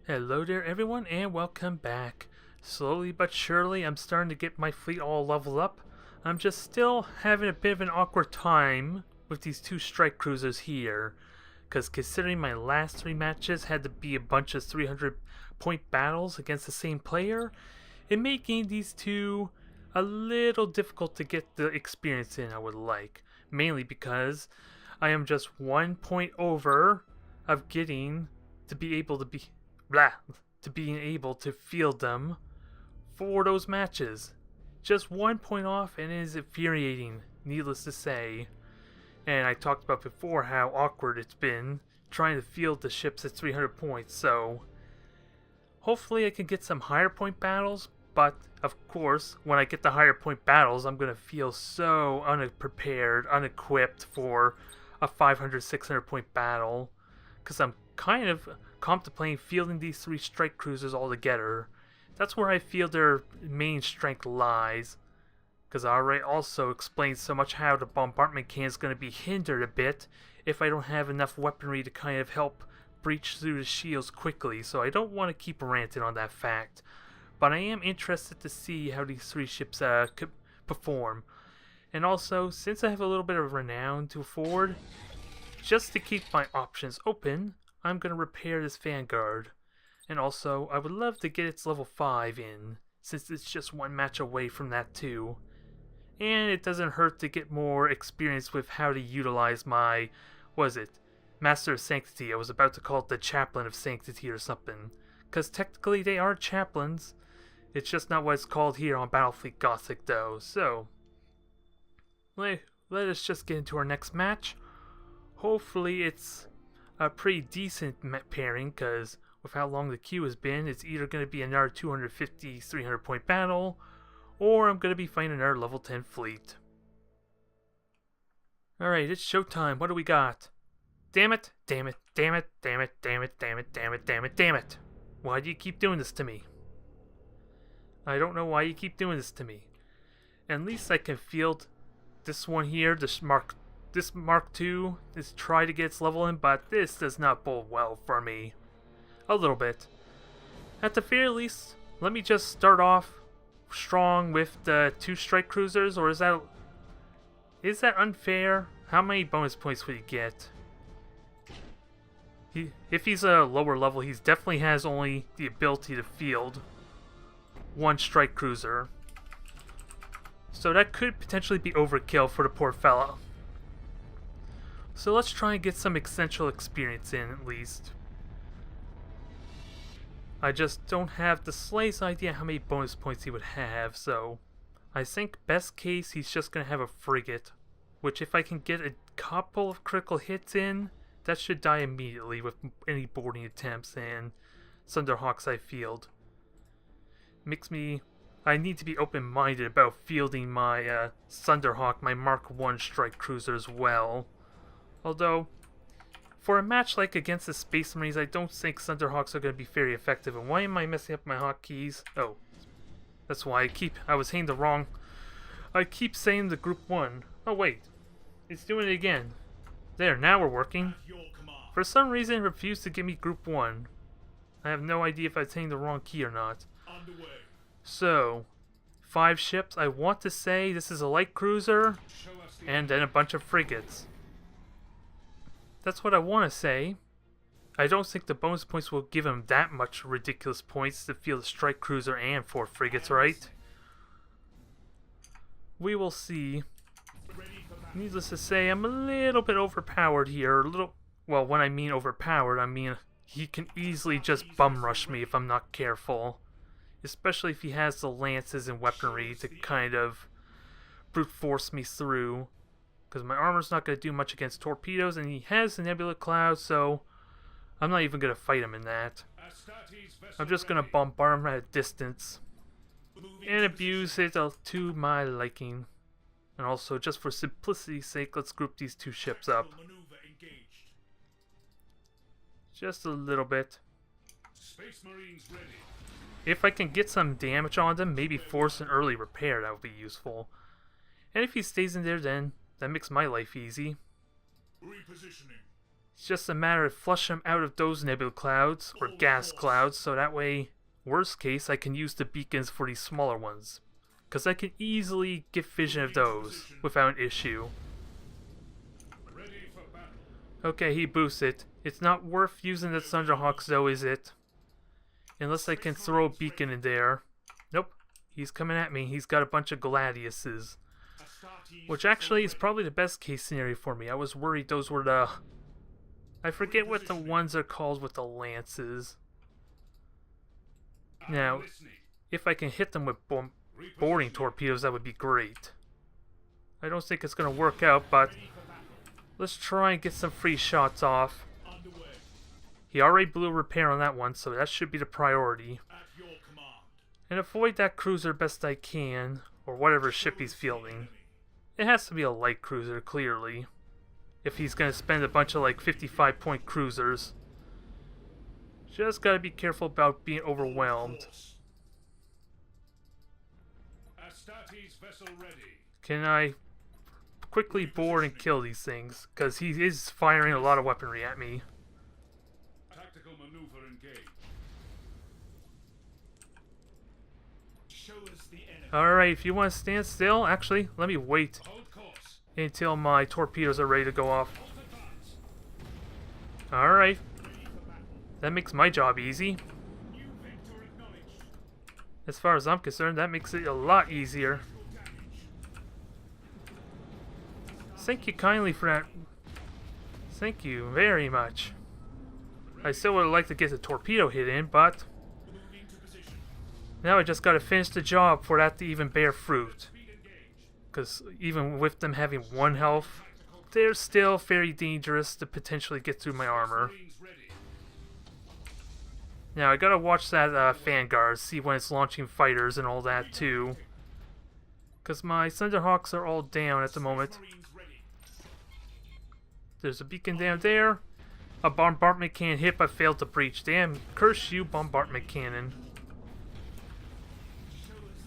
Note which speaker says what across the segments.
Speaker 1: Hello there everyone and welcome back. Slowly but surely I'm starting to get my fleet all leveled up. I'm just still having a bit of an awkward time with these two strike cruisers here. Because considering my last three matches had to be a bunch of 300 point battles against the same player, it made getting these two a little difficult to get the experience in I would like. Mainly because I am just 1 point over of getting to be able to being able to field them for those matches. Just 1 point off, and it is infuriating, needless to say. And I talked about before how awkward it's been trying to field the ships at 300 points, so hopefully I can get some higher point battles, but of course, when I get the higher point battles, I'm going to feel so unprepared, unequipped for a 500, 600 point battle, because I'm kind of contemplating fielding these three strike cruisers all together. That's where I feel their main strength lies, because I already also explained so much how the bombardment can is going to be hindered a bit if I don't have enough weaponry to kind of help breach through the shields quickly, so I don't want to keep ranting on that fact. But I am interested to see how these three ships could perform. And also, since I have a little bit of renown to afford, just to keep my options open, I'm going to repair this Vanguard. And also, I would love to get its level 5 in, since it's just one match away from that too. And it doesn't hurt to get more experience with how to utilize my, Master of Sanctity. I was about to call it the Chaplain of Sanctity or something. Because technically they are chaplains. It's just not what it's called here on Battlefleet Gothic though. So, let us just get into our next match. Hopefully it's a pretty decent pairing, because with how long the queue has been, it's either going to be another 250, 300 point battle, or I'm going to be fighting another level 10 fleet. Alright, it's showtime. What do we got? Damn it, damn it, damn it, damn it, damn it, damn it, damn it, damn it, damn it. Why do you keep doing this to me? I don't know why you keep doing this to me. At least I can field this one here, this Mark II, is try to get its level in, but this does not bode well for me. A little bit. At the very least, let me just start off strong with the two strike cruisers, or is that unfair? How many bonus points would he get? If he's a lower level, he definitely has only the ability to field one strike cruiser. So that could potentially be overkill for the poor fella. So let's try and get some essential experience in at least. I just don't have the slightest idea how many bonus points he would have, so I think best case he's just going to have a frigate, which if I can get a couple of critical hits in, that should die immediately with any boarding attempts and Thunderhawks I field. I need to be open-minded about fielding my Thunderhawk, my Mark I strike cruiser as well. Although, for a match like against the Space Marines, I don't think Thunderhawks are going to be very effective. And why am I messing up my hotkeys? Oh, that's why I was saying I keep saying the Group 1. Oh wait, it's doing it again. There, now we're working. For some reason it refused to give me Group 1. I have no idea if I'm saying the wrong key or not. So, 5 ships. I want to say this is a light cruiser, and then a bunch of frigates. That's what I want to say. I don't think the bonus points will give him that much ridiculous points to field a strike cruiser and 4 frigates, right? We will see. Needless to say, I'm a little bit overpowered here. Well, when I mean overpowered, I mean he can easily just bum rush me if I'm not careful. Especially if he has the lances and weaponry to kind of brute force me through. Because my armor's not going to do much against torpedoes, and he has the Nebula Cloud, so I'm not even going to fight him in that. I'm just going to bombard him at a distance and abuse it to my liking. And also, just for simplicity's sake, let's group these two ships up. Just a little bit. If I can get some damage on them, maybe force an early repair, that would be useful. And if he stays in there, then that makes my life easy. It's just a matter of flush them out of those nebula clouds, or gas clouds, so that way, worst case, I can use the beacons for these smaller ones. Because I can easily get vision of those without an issue. Okay, he boosts it. It's not worth using the Thunderhawks though, is it? Unless I can throw a beacon in there. Nope. He's coming at me. He's got a bunch of Gladiuses. Which actually is probably the best case scenario for me. I was worried those were the... I forget what the ones are called with the lances. Now, if I can hit them with boarding torpedoes, that would be great. I don't think it's going to work out, but let's try and get some free shots off. He already blew a repair on that one, so that should be the priority. And avoid that cruiser best I can, or whatever ship he's fielding. It has to be a light cruiser, clearly. If he's going to spend a bunch of like 55-point cruisers. Just gotta be careful about being overwhelmed. Can I quickly board and kill these things? Because he is firing a lot of weaponry at me.
Speaker 2: Tactical maneuver engaged. Show us the enemy.
Speaker 1: Alright, if you want to stand still, actually, let me wait until my torpedoes are ready to go off. Alright. That makes my job easy. As far as I'm concerned, that makes it a lot easier. Thank you kindly for that. Thank you very much. I still would like to get the torpedo hit in, but now I just gotta finish the job for that to even bear fruit. Because even with them having 1 health, they're still very dangerous to potentially get through my armor. Now, I gotta watch that Vanguard, see when it's launching fighters and all that, too. Because my Thunderhawks are all down at the moment. There's a beacon down there. A bombardment cannon hit but failed to breach. Damn, curse you, bombardment cannon.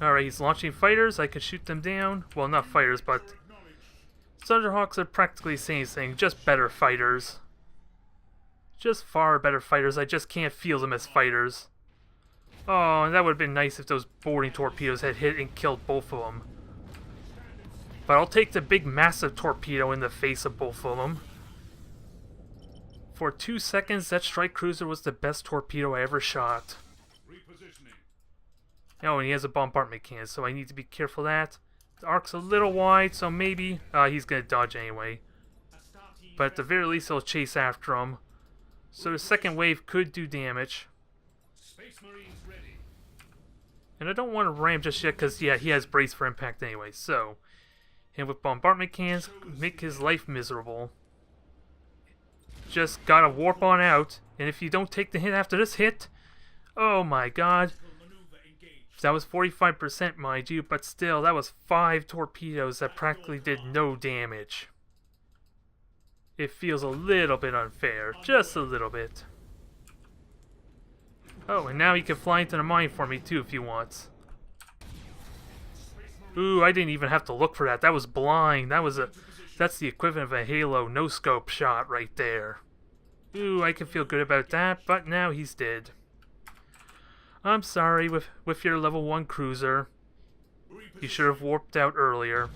Speaker 1: Alright, he's launching fighters. I can shoot them down. Well, not fighters, but... Thunderhawks are practically the same thing, just better fighters. Just far better fighters. I just can't feel them as fighters. Oh, and that would have been nice if those boarding torpedoes had hit and killed both of them. But I'll take the big massive torpedo in the face of both of them. For 2 seconds, that strike cruiser was the best torpedo I ever shot. Oh, and he has a bombardment cannon, so I need to be careful of that. The arc's a little wide, so maybe he's going to dodge anyway. But at the very least, he'll chase after him. So the second wave could do damage. And I don't want to ram just yet because, yeah, he has brace for impact anyway. So, and with bombardment cannons, make his life miserable. Just gotta warp on out. And if you don't take the hit after this hit, oh my god. That was 45%, mind you, but still, that was 5 torpedoes that practically did no damage. It feels a little bit unfair. Just a little bit. Oh, and now he can fly into the mine for me too if he wants. Ooh, I didn't even have to look for that. That was blind. That's the equivalent of a Halo no-scope shot right there. Ooh, I can feel good about that, but now he's dead. I'm sorry, with your level 1 cruiser. You should have warped out earlier.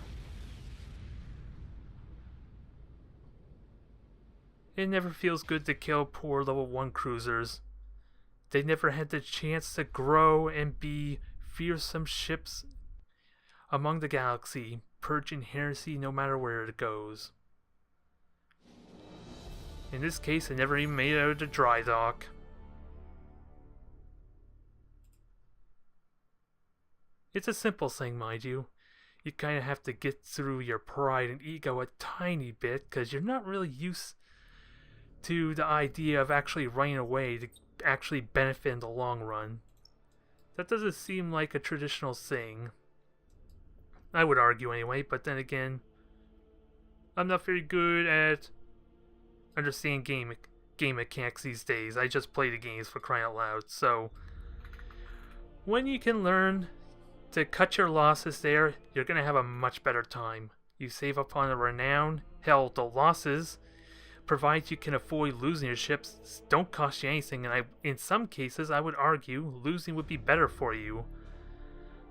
Speaker 1: It never feels good to kill poor level 1 cruisers. They never had the chance to grow and be fearsome ships among the galaxy, purging heresy no matter where it goes. In this case, they never even made it out of the dry dock. It's a simple thing, mind you. You kind of have to get through your pride and ego a tiny bit, because you're not really used to the idea of actually running away to actually benefit in the long run. That doesn't seem like a traditional thing. I would argue anyway, but then again, I'm not very good at understanding game mechanics these days. I just play the games for crying out loud. So, when you can learn to cut your losses there, you're going to have a much better time. You save up on the renown. Hell, the losses provided you can avoid losing your ships, don't cost you anything, and in some cases, I would argue losing would be better for you.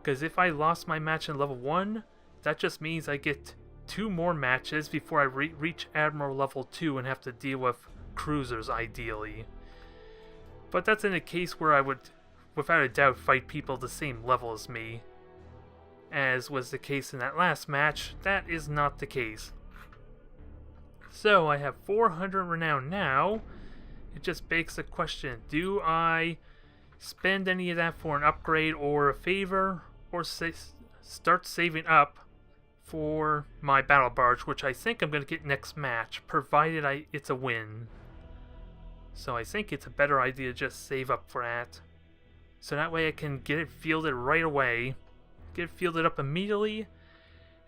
Speaker 1: Because if I lost my match in level 1, that just means I get 2 more matches before I reach Admiral level 2 and have to deal with cruisers, ideally. But that's in a case where I would, without a doubt, fight people the same level as me. As was the case in that last match, that is not the case. So, I have 400 renown now. It just begs the question, do I spend any of that for an upgrade or a favor, or start saving up for my Battle Barge, which I think I'm going to get next match, provided it's a win. So I think it's a better idea to just save up for that. So that way I can get it fielded right away, get it fielded up immediately,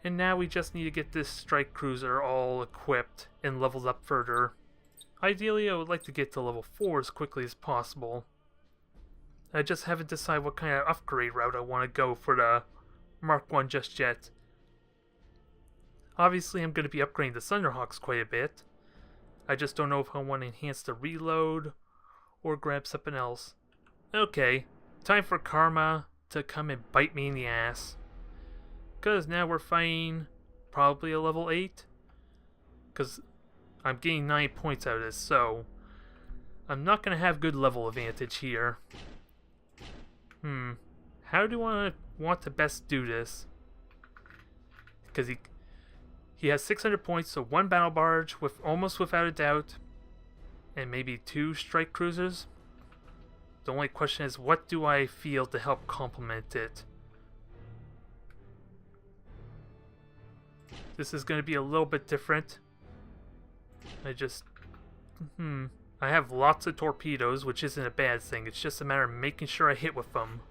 Speaker 1: and now we just need to get this strike cruiser all equipped and leveled up further. Ideally, I would like to get to level 4 as quickly as possible. I just haven't decided what kind of upgrade route I want to go for the Mark 1 just yet. Obviously, I'm going to be upgrading the Thunderhawks quite a bit. I just don't know if I want to enhance the reload or grab something else. Okay, time for Karma to come and bite me in the ass. Because now we're fighting probably a level 8. Because I'm getting 9 points out of this, so I'm not going to have good level advantage here. How do I want to best do this? Because he has 600 points, so 1 Battle Barge, with almost without a doubt, and maybe 2 strike cruisers. The only question is, what do I feel to help complement it? This is going to be a little bit different. I have lots of torpedoes, which isn't a bad thing. It's just a matter of making sure I hit with them.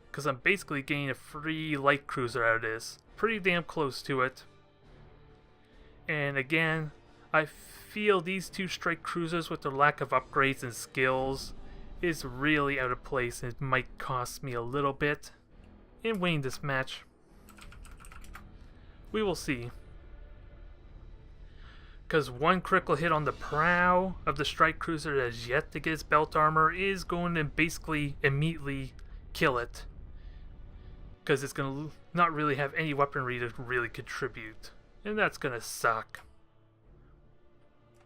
Speaker 1: Because I'm basically getting a free light cruiser out of this. Pretty damn close to it. And again, I feel these 2 strike cruisers with their lack of upgrades and skills is really out of place, and it might cost me a little bit in winning this match. We will see. Because 1 critical hit on the prow of the strike cruiser that has yet to get its belt armor is going to basically immediately kill it. Because it's going to not really have any weaponry to really contribute. And that's going to suck.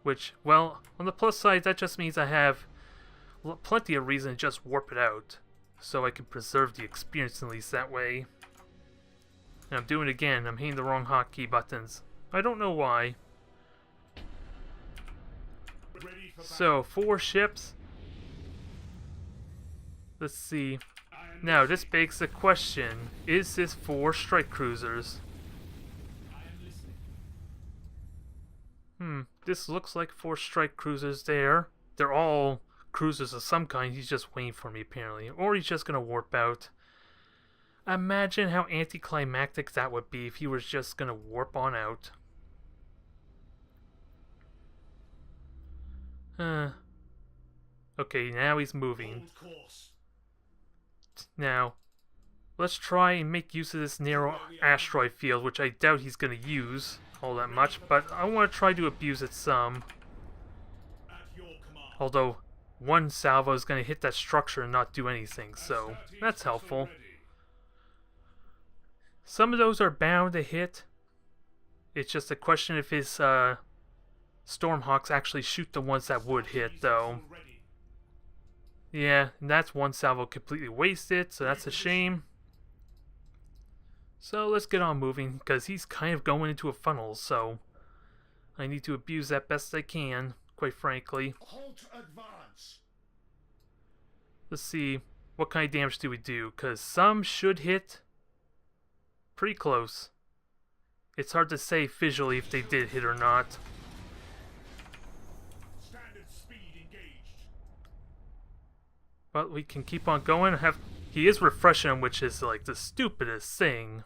Speaker 1: Which, well, on the plus side, that just means I have plenty of reason to just warp it out. So I can preserve the experience at least that way. And I'm doing it again. I'm hitting the wrong hotkey buttons. I don't know why. So, 4 ships. Let's see. Now, this begs the question, is this 4 strike cruisers? This looks like 4 strike cruisers there. They're all cruisers of some kind. He's just waiting for me, apparently. Or he's just gonna warp out. Imagine how anticlimactic that would be if he was just gonna warp on out. Okay, now he's moving. Now, let's try and make use of this narrow asteroid field, which I doubt he's going to use all that much, but I want to try to abuse it some. Although, 1 salvo is going to hit that structure and not do anything, so that's helpful. Some of those are bound to hit. It's just a question if his Stormhawks actually shoot the ones that would hit, though. Yeah, and that's 1 salvo completely wasted, so that's a shame. So let's get on moving, because he's kind of going into a funnel, so I need to abuse that best I can, quite frankly.
Speaker 2: Halt advance.
Speaker 1: Let's see, what kind of damage do we do, because some should hit pretty close. It's hard to say visually if they did hit or not. But we can keep on going. He is refreshing him, which is like the stupidest thing.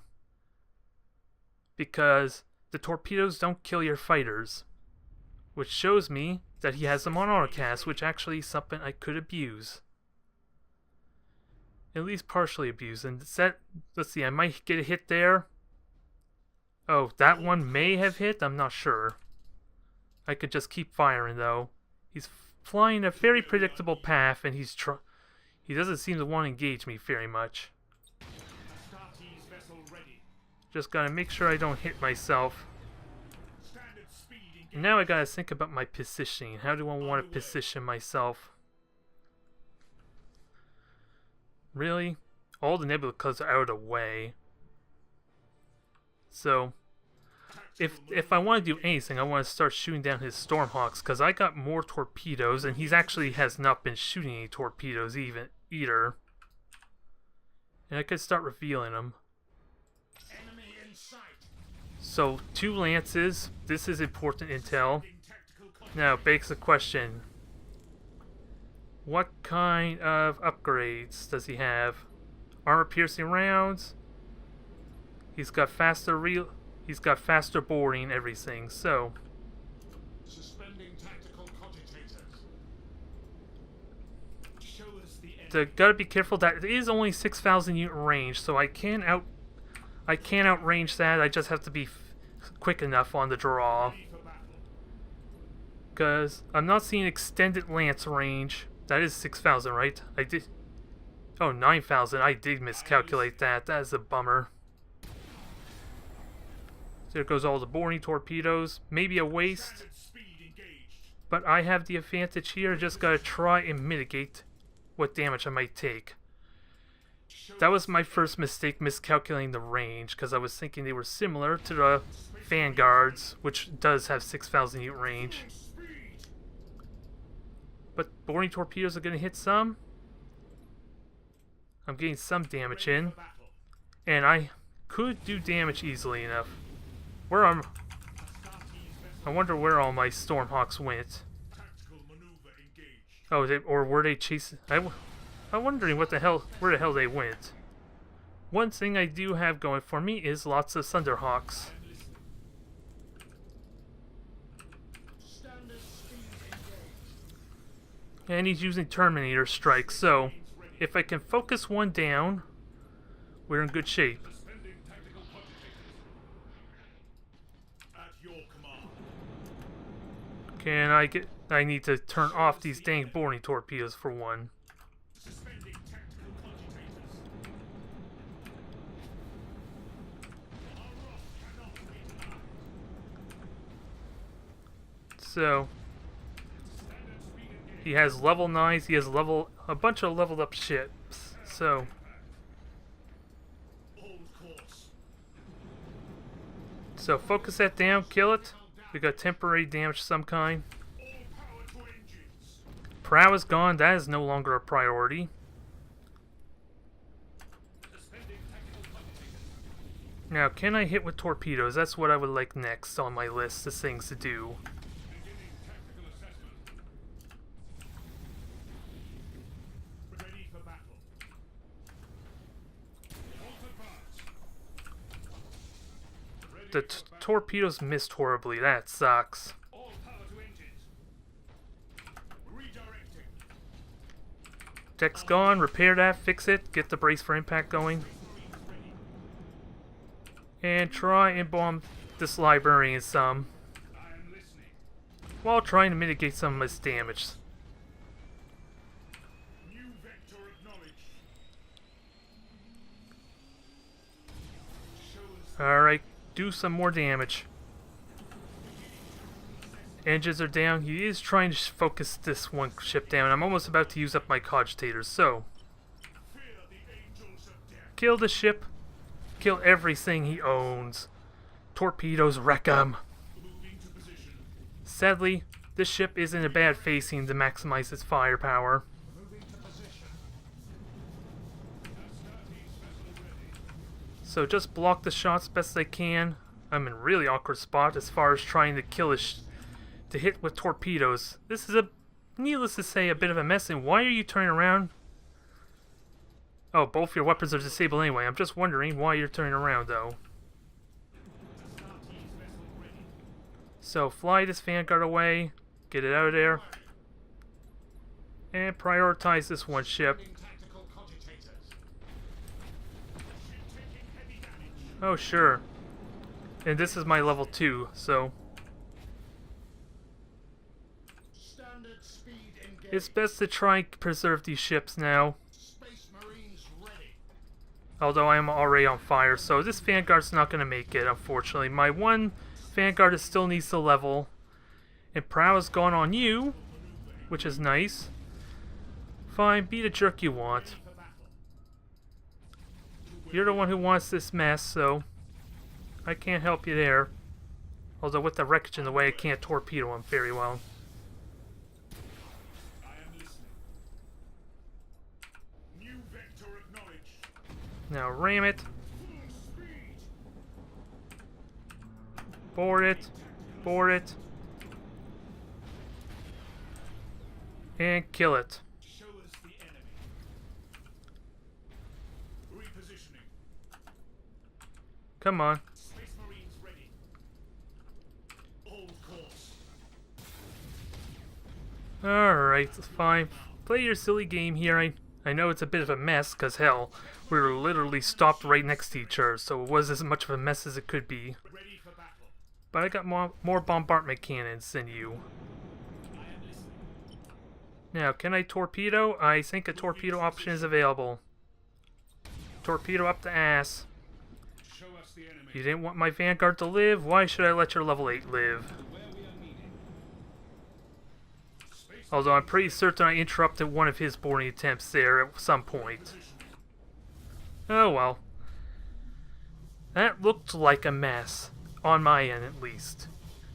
Speaker 1: Because the torpedoes don't kill your fighters. Which shows me that he has them on autocast, which actually is something I could abuse. At least partially abuse. And let's see, I might get a hit there. Oh, that one may have hit? I'm not sure. I could just keep firing though. He's flying a very predictable path, and he doesn't seem to want to engage me very much.
Speaker 2: Astartes vessel ready.
Speaker 1: Just gotta make sure I don't hit myself.
Speaker 2: Standard speed engaged.
Speaker 1: Now I gotta think about my positioning. How do I want to position myself? Really? All the nebula clouds are out of the way. So, if I want to do anything, I want to start shooting down his Stormhawks, because I got more torpedoes, and he's actually has not been shooting any torpedoes either. And I could start revealing them.
Speaker 2: Enemy in sight.
Speaker 1: So, 2 lances. This is important intel.
Speaker 2: In tactical contact.
Speaker 1: Now, begs the question. What kind of upgrades does he have? Armor-piercing rounds. He's got faster boarding, everything. So,
Speaker 2: Suspending tactical cogitators. Show us the enemy.
Speaker 1: gotta be careful. That it is only 6,000 unit range, so I can outrange that. I just have to be quick enough on the draw.
Speaker 2: Ready for battle.
Speaker 1: Because I'm not seeing extended lance range. That is 6,000, right? I did. Oh, 9,000. I did miscalculate that. That is a bummer. There goes all the boring torpedoes. Maybe a waste.
Speaker 2: Standard speed engaged.
Speaker 1: But I have the advantage here. Just gotta try and mitigate what damage I might take. That was my first mistake, miscalculating the range, because I was thinking they were similar to the Vanguards, which does have 6,000 unit range.
Speaker 2: Speed.
Speaker 1: But boring torpedoes are going to hit some. I'm getting some damage
Speaker 2: Ready
Speaker 1: in,
Speaker 2: for battle.
Speaker 1: and I could do damage easily enough. Where am
Speaker 2: Astartes
Speaker 1: I?
Speaker 2: vessel.
Speaker 1: Wonder where all my Stormhawks went.
Speaker 2: Tactical maneuver engaged.
Speaker 1: Oh, or were they chasing? I'm wondering where the hell they went. One thing I do have going for me is lots of Thunderhawks.
Speaker 2: I'm listening. Standard speed engaged.
Speaker 1: And he's using Terminator strikes, so if I can focus one down, we're in good shape.
Speaker 2: Suspending tactical cogitators. At your command.
Speaker 1: I need to turn off these dang boring torpedoes for one.
Speaker 2: Suspending tactical cogitators. Our wrath cannot be denied.
Speaker 1: So,
Speaker 2: Standard speed engaged.
Speaker 1: he has level 9s, he has a bunch of leveled up ships. So,
Speaker 2: Hold course.
Speaker 1: focus that down, kill it. We got temporary damage of some kind.
Speaker 2: All power to engines.
Speaker 1: Prow is gone, that is no longer a priority.
Speaker 2: Suspending tactical cogitators.
Speaker 1: Now, can I hit with torpedoes? That's what I would like next on my list of things to do.
Speaker 2: Beginning tactical assessment. Ready for battle. Halt advance. Ready
Speaker 1: The
Speaker 2: for battle.
Speaker 1: torpedoes missed horribly, that sucks.
Speaker 2: All power to engines. Redirecting.
Speaker 1: Deck's gone, repair that, fix it, get the brace for impact going.
Speaker 2: Marines ready.
Speaker 1: And try and bomb this librarian some,
Speaker 2: I am listening.
Speaker 1: while trying to mitigate some of his damage.
Speaker 2: New vector acknowledged. Show us
Speaker 1: Alright, do some more damage. Engines are down. He is trying to focus this one ship down. I'm almost about to use up my cogitators, so
Speaker 2: fear the angels of death.
Speaker 1: kill the ship. Kill everything he owns. Torpedoes wreck him.
Speaker 2: Moving to position.
Speaker 1: Sadly, this ship is in a bad facing to maximize its firepower.
Speaker 2: Moving to position. Astartes vessel ready.
Speaker 1: So just block the shots best I can. I'm in a really awkward spot as far as trying to kill to hit with torpedoes. This is needless to say, a bit of a mess. And why are you turning around? Oh, both your weapons are disabled anyway. I'm just wondering why you're turning around though.
Speaker 2: Astartes vessel ready.
Speaker 1: So fly this Vanguard away, get it out of there, and prioritize this one ship.
Speaker 2: Suspending tactical cogitators. Ship taking heavy damage.
Speaker 1: Oh sure. And this is my level 2, so It's best to try and preserve these ships now.
Speaker 2: Space Marines ready.
Speaker 1: Although I am already on fire, so this Vanguard's not going to make it, unfortunately. My one Vanguard still needs to level. And Prowess gone on you, which is nice. Fine, be the jerk you want. You're the one who wants this mess, so I can't help you there. Although with the wreckage in the way, I can't torpedo him very well.
Speaker 2: I am listening. New vector acknowledged.
Speaker 1: Now ram it,
Speaker 2: Full speed.
Speaker 1: board it, board it, and kill it.
Speaker 2: Show us the enemy. Repositioning.
Speaker 1: Come on.
Speaker 2: Space Marines ready. Hold course.
Speaker 1: Alright, fine. Play your silly game here. I know it's a bit of a mess, because hell, we were literally stopped right next to each other, so it was as much of a mess as it could be.
Speaker 2: Ready for battle.
Speaker 1: But I got more bombardment cannons than you.
Speaker 2: I am listening.
Speaker 1: Now, can I torpedo? I think a torpedo option is available. Torpedo up the ass.
Speaker 2: Show us the enemy.
Speaker 1: You didn't want my Vanguard to live? Why should I let your level 8 live?
Speaker 2: Where we are needed. Space
Speaker 1: Although I'm pretty certain I interrupted one of his boarding attempts there at some point.
Speaker 2: positioning.
Speaker 1: Oh well. That looked like a mess. On my end, at least.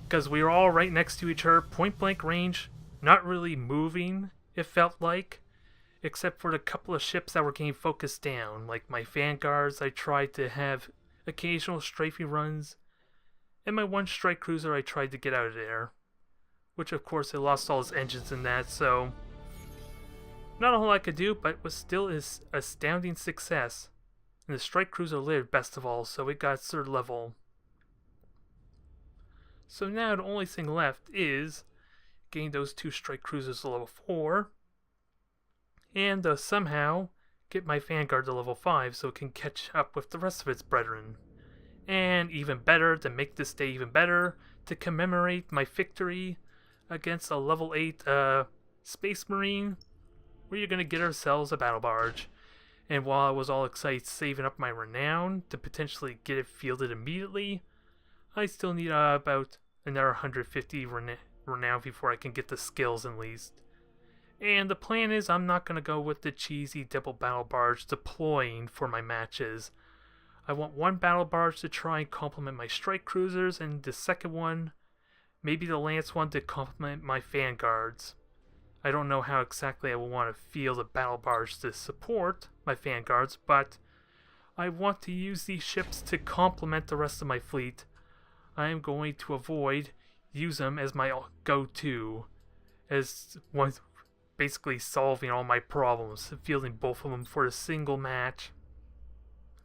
Speaker 1: Because we were all right next to each other, point blank range, not really moving, it felt like. Except for the couple of ships that were getting focused down. Like my Vanguards, I tried to have occasional strafing runs. And my one strike cruiser, I tried to get out of there. Which of course, it lost all its engines in that, so... Not a whole lot I could do, but it was still an astounding success. And the strike cruiser lived best of all, so it got third level. So now the only thing left is getting those two strike cruisers to level 4. And somehow get my Vanguard to level 5 so it can catch up with the rest of its brethren. And even better, to make this day even better, to commemorate my victory against a level 8 Space Marine, we're going to get ourselves a Battle Barge. And while I was all excited saving up my renown to potentially get it fielded immediately, I still need about another 150 renown before I can get the skills at least. And the plan is I'm not going to go with the cheesy double Battle Barge deploying for my matches. I want one Battle Barge to try and complement my strike cruisers, and the second one, maybe the Lance one, to complement my Vanguards. I don't know how exactly I will want to field a Battle Barge to support my Vanguards, but I want to use these ships to complement the rest of my fleet. I am going to use them as my go-to, as one basically solving all my problems, fielding both of them for a single match.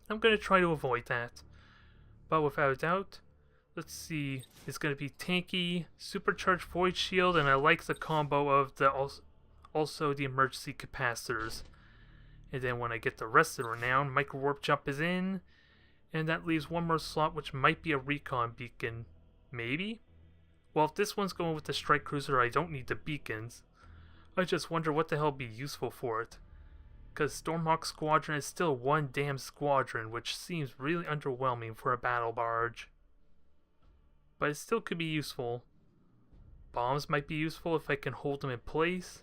Speaker 1: I'm going to try to avoid that. But without a doubt, let's see, it's going to be tanky, supercharged void shield, and I like the combo of the also the emergency capacitors. And then when I get the rest of the renown, micro warp jump is in, and that leaves one more slot, which might be a recon beacon. Maybe? Well, if this one's going with the strike cruiser, I don't need the beacons. I just wonder what the hell would be useful for it. Because Stormhawk Squadron is still one damn squadron, which seems really underwhelming for a battle barge. But it still could be useful. Bombs might be useful if I can hold them in place.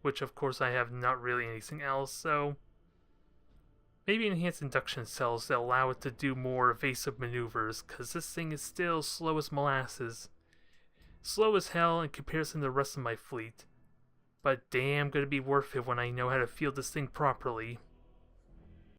Speaker 1: Which of course I have not really anything else, so... Maybe enhanced induction cells that allow it to do more evasive maneuvers, because this thing is still slow as molasses. Slow as hell in comparison to the rest of my fleet. But damn gonna be worth it when I know how to field this thing properly.